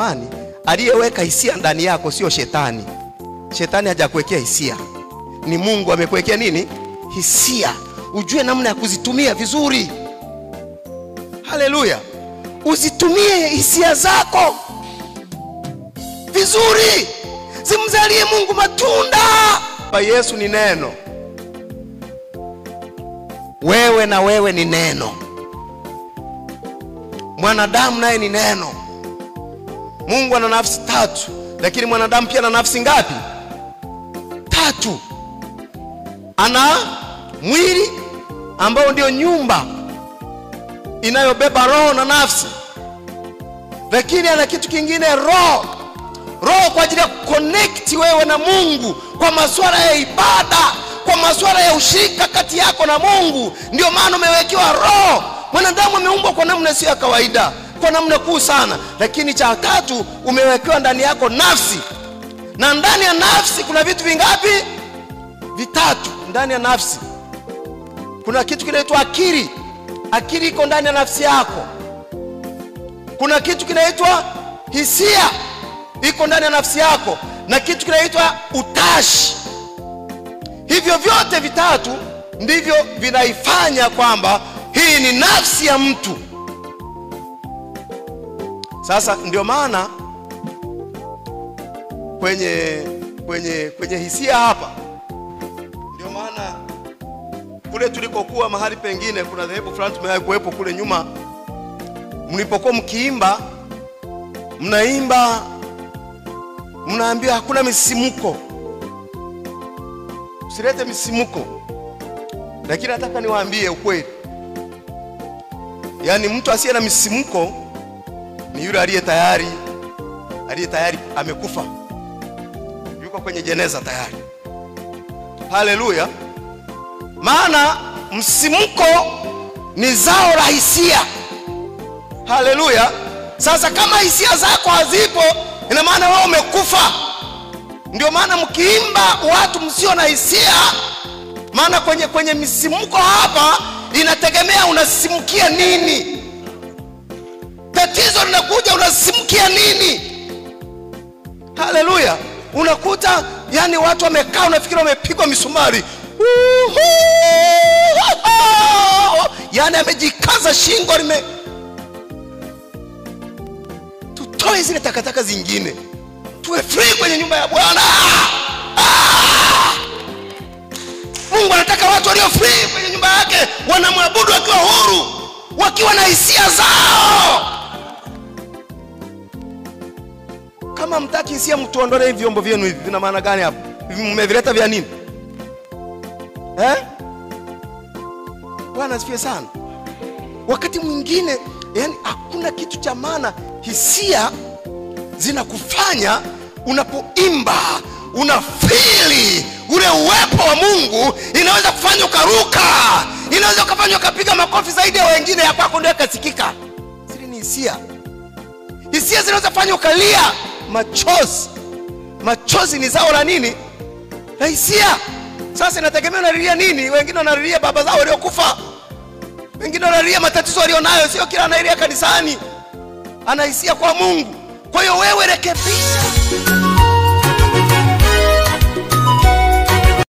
Mani, aliyeweka hisia ndani yako sio shetani. Shetani hajakuwekea hisia. Ni Mungu amekuwekea nini? Hisia. Ujue namna ya kuzitumia vizuri. Haleluya. Uzitumie hisia zako vizuri. Zimzalie Mungu matunda. Yesu ni neno. Wewe na wewe ni neno. Mwanadamu naye ni neno. Mungu ana nafsi 3, lakini mwanadamu pia ana nafsi ngapi? 3. Ana mwili ambao ndio nyumba inayobeba roho na nafsi. Lakini ana kitu kingine, roho. Roho kwa ajili ya connect wewe na Mungu kwa masuala ya ibada, kwa masuala ya ushirika kati yako na Mungu. Ndio maana umewekewa roho. Mwanadamu ameumbwa kwa namna sio ya kawaida, kwa namna kuu sana. Lakini cha 3, umewekewa ndani yako nafsi. Na ndani ya nafsi kuna vitu vingapi? 3. Ndani ya nafsi kuna kitu kinaitwa akili. Akili iko ndani ya nafsi yako. Kuna kitu kinaitwa hisia, iko ndani ya nafsi yako. Na kitu kinaitwa utashi. Hivyo vyote 3 ndivyo vinaifanya kwamba hii ni nafsi ya mtu. Sasa ndio maana kwenye hisia hapa, ndio maana kule tulikokuwa mahali pengine, kuna dhehebu fulani tumewahi kuwepo kule nyuma, mlipokuwa mkiimba, mnaimba mnaambia hakuna misimuko, usilete misimuko. Lakini nataka niwaambie ukweli, yani mtu asiye na misimuko ni yule aliye tayari amekufa, yuko kwenye jeneza tayari. Haleluya. Maana msimuko ni zao la hisia. Haleluya. Sasa kama hisia zako hazipo, ina maana wewe umekufa. Ndio maana mkiimba watu msio na hisia, maana kwenye misimuko hapa inategemea unasimukia nini. Tatizo linakuja unasimukia nini. Haleluya. Unakuta yani watu wamekaa, unafikiri wamepigwa misumari. Yani amejikaza shingo tutoe zile takataka zingine, tuwe free kwenye nyumba ya Bwana. Mungu anataka watu walio free kwenye nyumba yake, wanamwabudu wakiwa huru, wakiwa na hisia zao. Kama mtaki hisia, mtuondolee hivi vyombo vyenu hivi. Vina maana gani hapo? Mmevileta vya nini? Bwana asifiwe sana. Wakati mwingine yani hakuna kitu cha maana. Hisia zinakufanya unapoimba unafili ule uwepo wa Mungu. Inaweza kufanya ukaruka, inaweza kufanya ukapiga makofi zaidi ya wengine, ya kwako ndio kasikika. Zile ni hisia. Hisia zinaweza kufanya ukalia. Machozi ni zao la nini? La hisia. Sasa inategemea unalilia nini. Wengine wanalilia baba zao waliokufa, wengine wanalilia matatizo walionayo. Sio kila anailia kanisani ana hisia kwa Mungu. Kwa hiyo wewe rekebisha.